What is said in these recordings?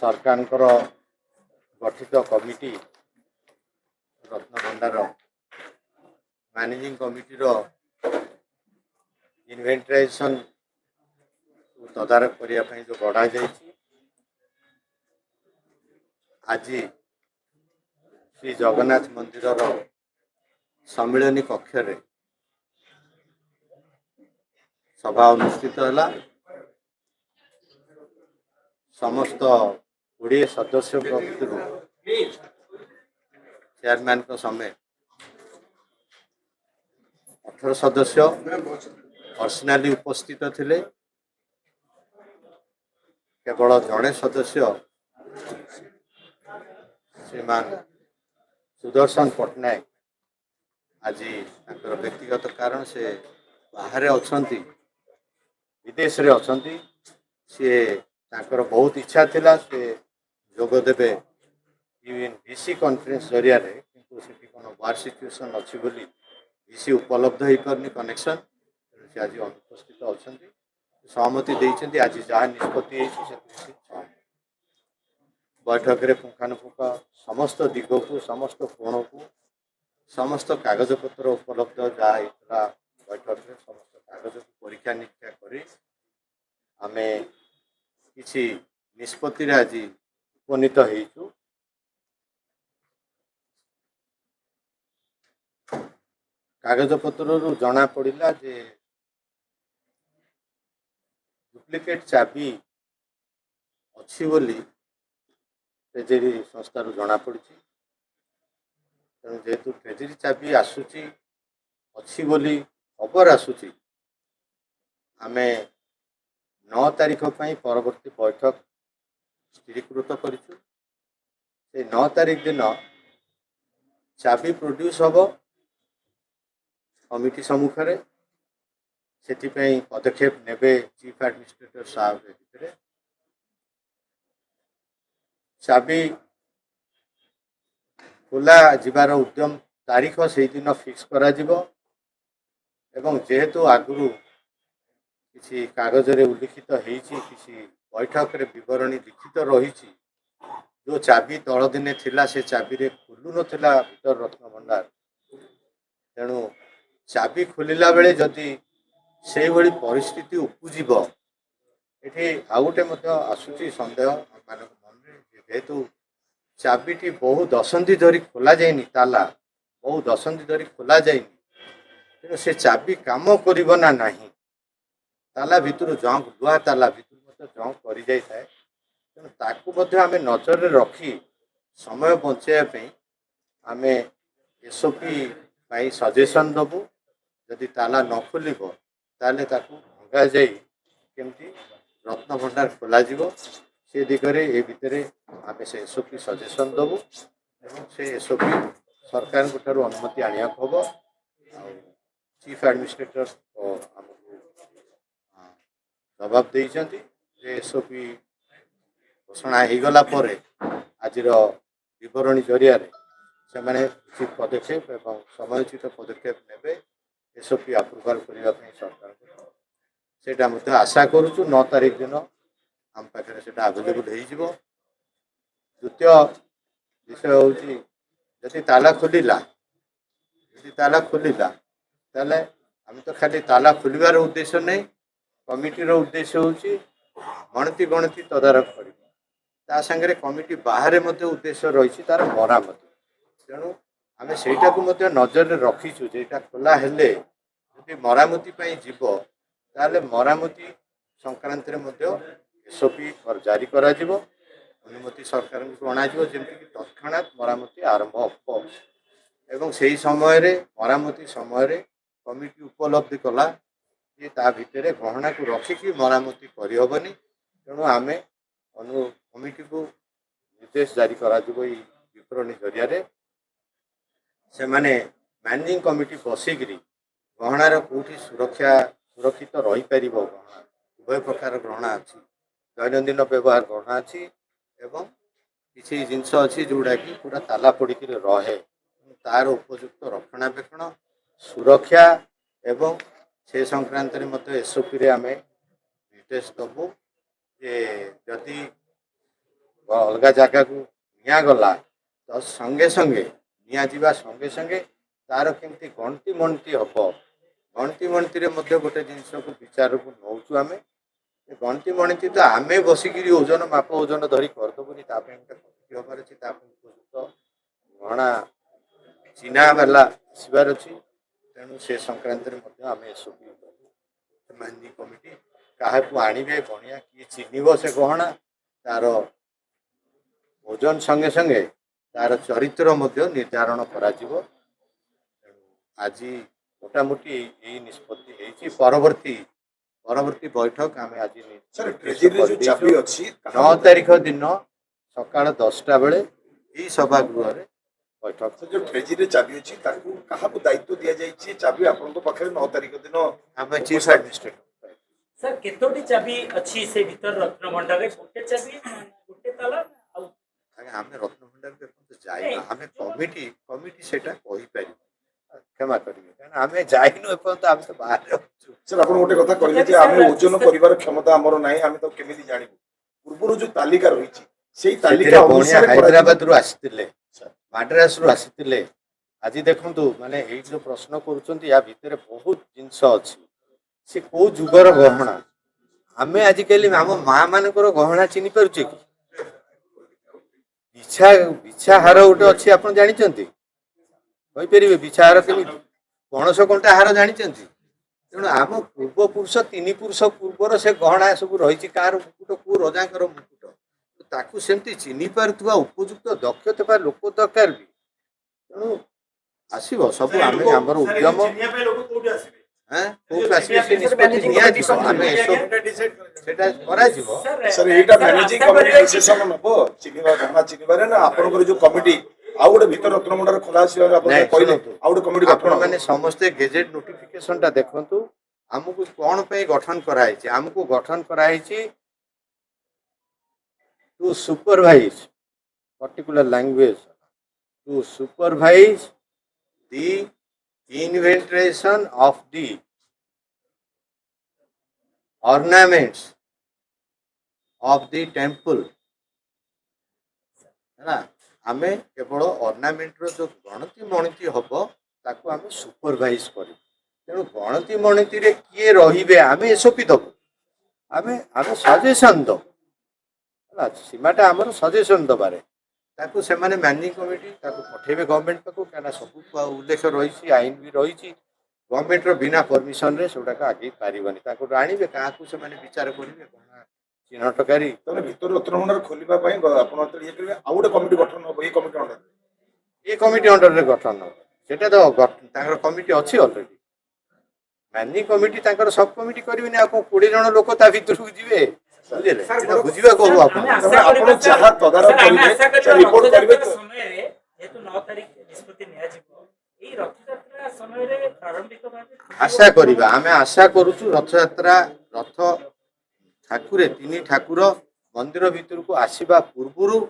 सरकार गठित committee Ratnabhandar managing committee इन्वेंटराइजेशन तदारख करने जो गढ़ा जाए आज श्री जगन्नाथ मंदिर सम्मिलनी कक्ष सभा अनुष्ठित है। समस्त 20 सदस्य चेयरमैन समेत 18 सदस्य पर्सनाली उपस्थित थिले। केवल जड़े सदस्य श्रीमान सुदर्शन पट्टनायक आज व्यक्तिगत कारण से बाहर अच्छा विदेश रे अच्छा सी ताकर बहुत इच्छा थिला से जोगदेवे इन वीसी कॉन्फ्रेंस जरिया किंतु सेठी कोन वार सिचुएशन अच्छी बोली वीसी उपलब्ध हो पारनी कनेक्शन से आज अनुपस्थित अच्छा सहमति देइछन्ती। आज जहाँ निष्पत्ति बैठक रे पुंखानुपुंख समस्त दिग को समस्त कोण को समस्त कागज पत्र उपलब्ध जहाँ बैठक में समस्त कागज को परीक्षा निरीक्षा करी आमे किसी निष्पत्ति आज उपनीत होइछु। कागज पत्र जना पड़ा जे डुप्लिकेट चाबी अच्छी बोली ट्रेजेरी संस्था जना पड़ी। तेणु जेहेतु ट्रेजेरी चाबी आसूची अच्छी बोली खबर आसूची आमे 9 तारीख परवर्ती बैठक स्थिरीकृत करिछु। से 9 तारीख दिन चाबी प्रोड्यूस हम कमिटी सम्मुखें से पदक्षेप नेबे चीफ एडमिनिस्ट्रेटर साहब भितर चाबी खोला जीवार उद्यम तारीख से दिन फिक्स करा जिवो एवं जेहेतु आगुरु किसी कागज रे उल्लिखित किसी बैठक रे विवरणी लिखित रही जो चाबी तल दिने थिला से चाबी रे खुलु नथिला भीतर रत्न भंडार। तेणु चाबी खोलिला बेले जदि से भली परिस्थिति उपजीव ये आउ गोटे आसूची सन्देह मान मन जेहेतु चाबीटी बहु दशंधि धरी खोला जाइनी ताला बहु दशंधि धरी खोला जाइनी तेणु से चाबी काम करिबो ना नहीं ताला भितर जंक लुहा ताला भितर जंक कर जाए तेणु ताकू आमे नजर रखी समय बचाई आम एसओपी सजेसन दबू जदि ताला न खोल ताले ताकू भंगा जाई केमती रत्न भंडार खोल से दिगरे ए भितर आम से एसओपी सजेसन दबू एवं से एसओपी सरकार अनुमति आनिया हम चीफ एडमिनिस्ट्रेटर जवाब देइछन्ती जे एसओपी घोषणा हो गला पर आज विवरणी जरिया से उचित पदक्षेप एवं समयोचित पदक्षेप नेबे एसओपी अप्रूवाल करने सरकार से आशा करुचु 9 तारीख दिन आम पाखे से आवेलेबल हो। द्वितीय विषय हूँ जदि ताला खोलिला ताले आम तो खाली ताला खोलिबार उद्देश्य नहीं कमिटीर उद्देश्य हूँ गणति गणति तदारख कर सांगे कमिटी बाहर उद्देश्य रही तार मरामती। तेणु आम सेटा को नजर रखीचु जेटा खोला हेले जदि मरामती जीव ताले मरामती संक्रांत एसओपी जारी करा जिवो अनुमति सरकार को अणाजिवो जेमति तत्क्षणात मरामती आरंभ हो एवं से समय मरामती समय कमिटी उपलब्धि कला ये ता भितर गहना को रखिकी मरामती करहबनी। तेणु आम कमिटी को निर्देश जारी करा जिवो ई विवरणी जरिया से माने मैनेजिंग कमिटी बसिकी गहनार कौटी सुरक्षित रही पार गहना उभय प्रकार गहना अच्छी दैनंदिन व्यवहार गहना अच्छी एवं किसी जिनस अच्छी जोड़ा कि पूरा ताला पड़ी रहे तार उपयुक्त रक्षणाबेक्षण सुरक्षा एवं से संक्रांत एसओपी आम निर्देश दबू जे जदि अलगा जगह को निगला तो संगे संगे निया संगे संगे तार केमती गणती मणती हम गणती मणती गोटे जिनस को विचार को नौचु आम गणती मणती तो आम बसिक ओजन माप ओजन धरी करदेबुनि गोटे कमिटी हबार अच्छी उपयुक्त गणा चिन्हा वाला आसबार अच्छी तेणु से संक्रांति आम एसओपी मानी कमिटी क्या आणवे बणिया किए चिन्हब से गहना तार ओजन संगे संगे तार चरित्र निर्धारण करा आज मोटामोटी यही निष्पत्ति परवर्ती परवर्ती बैठक आम आज 9 तारीख दिन सकाल 10टा बेले यही सभागृह बैठक जो ट्रेजरी चाबी अच्छी दायित्व दि जाए चाबी आपन पाखे 9 तारीख दिन आम चीफ एडमिनिस्ट्रेटर सर केतोटी चाबी अच्छी से भीतर रत्न भंडार रे गोटे चाबी गोटे ताला आम रत्न भंडार पे जाए आम कमिटी कमिटी सेटा कहि पारि क्षमा करिए आम जाइनु एपर्यंत आम तो बाहर रहू सर आप गोटे कथा कहले जे आमे ओजन करिवार क्षमता हमर नाही आमे तो केमिति जानिबु पूर्व जो तालिका रहिछि सेही तालिका अनुसार हैदराबाद रु आसितिले मद्रास रु आसितिले आज देखंतु माने एई जो प्रश्न करूछंती या भितर बहुत जिंस अछि से को जुगर गहना आमे आजिकली आम माँ मानकर गहना चिन्ह पारुचे कि बिछा बिछा हार गोटे अच्छी आप जानते कहीपर बिछा हार केमी पणस कंटा हार जानते तेणु आम पूर्वपुरुष 3 पुरुष पूर्वर से गहना सब रही कार मुकुट कौ रजाकर मुकुट ताकू सेमती चिन्ह पारुवा उपयुक्त दक्षता लोक दरकार भी तेणु आसब सब आम आम उद्यम सर एटा मैनेजिंग कमिटी डिसीजन नबो चिनिबा गहना चिनिबारे ना आपनकर जो कमिटी आ गोटे भीतर रत्न भंडार खोला आसीबार आपन कहले आ गोटे कमिटी गठन माने समस्त गेजेट नोटिफिकेशन टा देखंतु हमकु कोन पे गठन कराई छि हमकु गठन कराई छि to supervise particular language to supervise the inventoration of the ornaments of the temple है ना आमे केवल ornament रो जो गणति मणति हबो ताको आमे सुपरवाइज करी तेणु गणति मणति रे किए रहिबे आमे एसओपी दबो आमे आमे सजेशन दो है सीमाटा हमर सजेशन दबारे ताकू से माने मैनेजिंग कमिटी ताकू पठेबे गवर्नमेंट पाकू कहना सब उल्लेख रही आईन भी रही गवर्नमेंट रो बिना परमिशन रे सेटा आगे पारिबनी ताकू आनिबे काकू से माने विचार करिवे कोना चिन्हटकारी तने भीतर रत्न भंडार खोलिबा पई आपण तो ये करबे आ गोटे कमिटी गठन हो ये कमिटी अंडर ये कमिटी अंडर रे गठन हो सेटा तो ताकर कमिटी अछि ऑलरेडी मैनेजिंग कमिटी ताकर सब कमिटी करबिनी आ को 20 जण लोक ता भीतर को जिवे बुझिबा को आपण आपण जहां तदारक करिवे रिपोर्ट करिवे समय रे जेतु 9 तारिख निष्पत्ति निया जिवो एई रथयात्रा समय रे प्रारंभिक भाबे आशा करिबा आमे आशा करूछु रथयात्रा रथ ठाकुरे 3 ठाकुर मंदिर भीतर को आसीबा पूर्वरु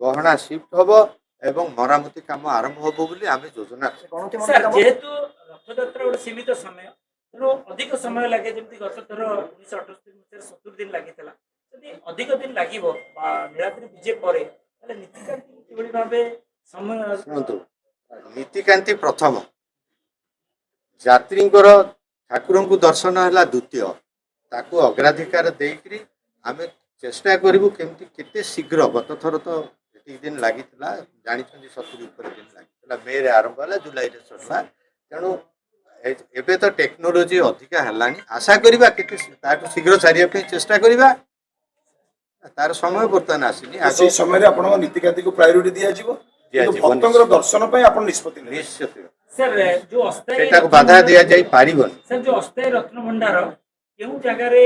गहना शिफ्ट हबो एवं मरामती काम आरंभ हबो बोली आमे योजना सर जेतु रथयात्रा एक सीमित समय तेणु अधिक समय लगे जमी गत थर 1978 70 दिन लगी अधिक दिन लगे नीलाद्री विजय पर नीतिकांति कि भाव समय शुणु नीतिकांति प्रथम यात्री ठाकुर को दर्शन है द्वितीय ताकू अग्राधिकार देकरी आमे चेष्टा करूँ केमती केते शीघ्र गत थर तो ये दिन लगी जानते 70 दिन लगी मे रे आरंभ है जुलाई रे सरला तेणु एबे तो टेक्नोलोजी अधिका हेलानी आशा करिबा केते ताटू शीघ्र सारिया पे चेष्टा करिबा तार समय बर्तन आसीनी आ से समय रे आपण नीतिकांति को प्रायोरिटी दिया जिवो भक्तंकर दर्शन पे आपण निष्पत्ति निश्चित सर जो अस्थायी सेटा को बाधा दिया जाई पारिबन सर जो अस्थायी रत्न भंडार केहू जगह रे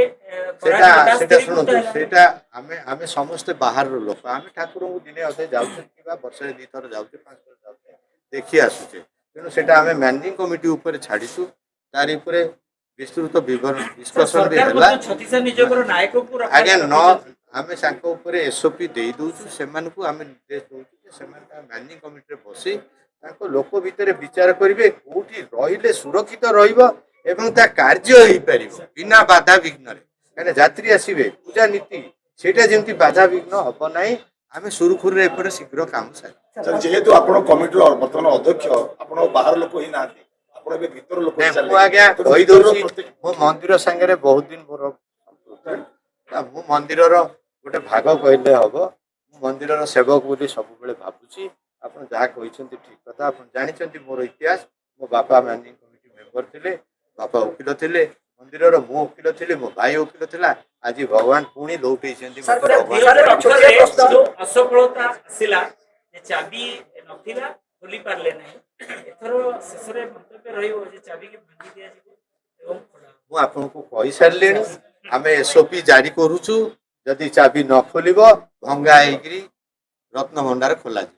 सेटा सुनतो सेटा आमे समस्त बाहर लोक आमे ठाकुर को दिने अधे जाउछे किबा वर्ष रे 2 थर जाउछे 5 थर जाउछे देखि आसुछे तेणु से मैनेजिंग कमिटी उपर छाड़ीसु तार उपरे विस्तृत विवरण डिस्कशन भी है आगे न आमे सांको उपरे एसओपी दे दोछु सेमान को आमे निर्देश दोछु सेमान मैनेजिंग कमिटी रे बसी ताको लोक भितर विचार करिवे कोठी रहिले सुरक्षित रहइबो एवं ता कार्य होई परिबो बिना बाधा विघ्न रे काने यात्री आसीबे पूजा नीति सेटा जेमति बाधा विघ्न हबो नाही ଆମେ ସୁରୁଖୁରୁରେ ଏପଟେ ଶୀଘ୍ର କାମ ସାରି ସାର୍ ଯେହେତୁ ଆପଣ କମିଟିର ବର୍ତ୍ତମାନ ଅଧ୍ୟକ୍ଷ ଆପଣ ବାହାର ଲୋକ ହିଁ ନାହାନ୍ତି ଆପଣ ଏବେ ଭିତର ଲୋକ ନାଇଁ, ଚାଲିଲେ। ମୁଁ ଆଜ୍ଞା ତେଣୁ କହିଦଉଛି ଭିତରର ପ୍ରତ୍ୟେକ- ମୋ ମନ୍ଦିର ସାଙ୍ଗରେ ବହୁତ ଦିନ ମୋର ସମ୍ପୃକ୍ତି। ମୁଁ ମନ୍ଦିରର ଗୋଟେ ଭାଗ କହିଲେ ହବ। ମୁଁ ମନ୍ଦିରର ସେବକ ବୋଲି ସବୁବେଳେ ଭାବୁଛି। ଆପଣ ଯାହା କହିଛନ୍ତି ଠିକ କଥା। ଆପଣ ଜାଣିଛନ୍ତି ମୋର ଇତିହାସ। ମୋ ବାପା ମ୍ୟାନେଜିଂ କମିଟି ମେମ୍ବର ଥିଲେ, ବାପା ଓକିଲ ଥିଲେ, ମନ୍ଦିରର ମୁଁ ଓକିଲ ଥିଲି, ମୋ ଭାଇ ଓକିଲ ଥିଲା। ଆଜି ଭଗବାନ ପୁଣି ଲଉଟେଇଛନ୍ତି ସାର୍, ମତେ ଗୋଟେ ଭଗବାନ। 2018 ଯୋଉ ଅସଫଳତା ଆସିଲା ଯେ ଚାବି ନଥିଲା ଖୋଲି ପାରିଲେ ନାହିଁ, ଏଥର ଶେଷରେ ମନ୍ତବ୍ୟ ରହିବ ଯେ ଚାବିକି ଭାଙ୍ଗି ଦିଆଯିବ ଏବଂ ଖୋଲା ହେବ। ମୁଁ ଆପଣଙ୍କୁ କହିସାରିଲିଣି ଆମେ ଏସଓପି ଜାରି କରୁଛୁ। ଯଦି ଚାବି ନ ଖୋଲିବ ଭଙ୍ଗା ହେଇକିରି ରତ୍ନଭଣ୍ଡାର ଖୋଲାଯିବ।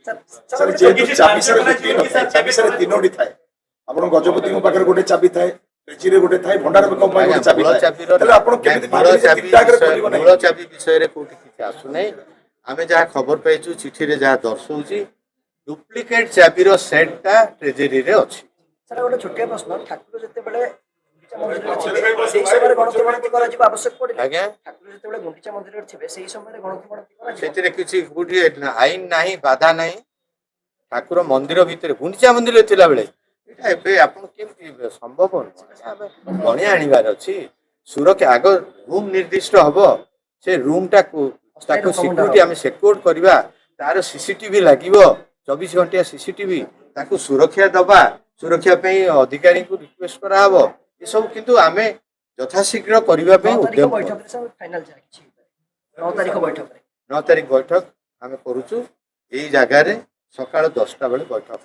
ସାର୍ ଯେହେତୁ ଚାବି ସାର୍ ଗୋଟିଏ ନଥାଏ ଚାବି ସାର୍ ତିନୋଟି ଥାଏ ଆପଣ ଗଜପତିଙ୍କ ପାଖରେ ଗୋଟେ ଚାବି ଥାଏ ଟ୍ରେଚିରେ ଗୋଟେ ଥାଏ ଭଣ୍ଡାରଙ୍କ ପାଇଁ ଆଜ୍ଞା, ଗୋଟେ ଚାବି ମୂଳ ଥାଏ ଚାବିର ତାହେଲେ ଆପଣ କେମିତି ମୂଳ ଭାବିଲେ ଯେ ଚାବି ତିନିଟା ଆଗରେ ଖୋଲିବ ବିଷୟ- ନାହିଁ ମୂଳ ଚାବି ବିଷୟରେ କୋଉଠି କିଛି ଆସୁନାହିଁ। ଆମେ ଯାହା ଖବର ପାଇଛୁ ଚିଠିରେ ଯାହା ଦର୍ଶଉଛି ଡୁପ୍ଲିକେଟ ଚାବିର ସେଟ୍ଟା ଟ୍ରେଜେରୀରେ ଅଛି। ସାର୍ ଗୋଟେ ଛୋଟିଆ ପ୍ରଶ୍ନ, ଠାକୁର ଯେତେବେଳେ ଗୁଣ୍ଡିଚା ମନ୍ଦିରରେ ଥିବେ ସେଇ ସମୟରେ ଗଣତି ଗଣତି କରାଯିବା ଆବଶ୍ୟକ ପଡିବ। ଆଜ୍ଞା, ଠାକୁର ଯେତେବେଳେ ଗୁଣ୍ଡିଚା ମନ୍ଦିରରେ ଥିବେ ସେଇ ସମୟରେ ଗଣତି ଗଣତି କରାଯିବ। ସେଥିରେ କିଛି କୋଉଠି ଆଇନ ନାହିଁ, ବାଧା ନାହିଁ। ଠାକୁର ମନ୍ଦିର ଭିତରେ ଗୁଣ୍ଡିଚା ମନ୍ଦିରରେ ଥିଲାବେଳେ ଏଇଟା ଏବେ ଆପଣ କେମିତି ସମ୍ଭବ ନୁହଁ। ଆମେ ଗଣି ଆଣିବାର ଅଛି। ସୁରକ୍ଷା ଆଗ ରୁମ୍ ନିର୍ଦ୍ଦିଷ୍ଟ ହବ। ସେ ରୁମ୍ଟାକୁ ତାକୁ ସିକ୍ୟୁରିଟି ଆମେ ସେକ୍ୟୁର କରିବା। ତାର ସିସିଟିଭି ଲାଗିବ, 24 ଘଣ୍ଟିଆ ସିସିଟିଭି। ତାକୁ ସୁରକ୍ଷା ଦବା, ସୁରକ୍ଷା ପାଇଁ ଅଧିକାରୀଙ୍କୁ ରିକ୍ୱେଷ୍ଟ କରାହବ। ଏସବୁ କିନ୍ତୁ ଆମେ ଯଥାଶୀଘ୍ର କରିବା ପାଇଁ 9 ତାରିଖ ଉଦ୍ୟମ କରୁଛୁ। ବୈଠକରେ ସାର୍ ଫାଇନାଲ ଯାହା କିଛି 9 ତାରିଖ ବୈଠକରେ 9 ତାରିଖ ବୈଠକ ଆମେ କରୁଛୁ। ଏଇ ଜାଗାରେ ସକାଳ 10ଟା ବେଳେ ବୈଠକ।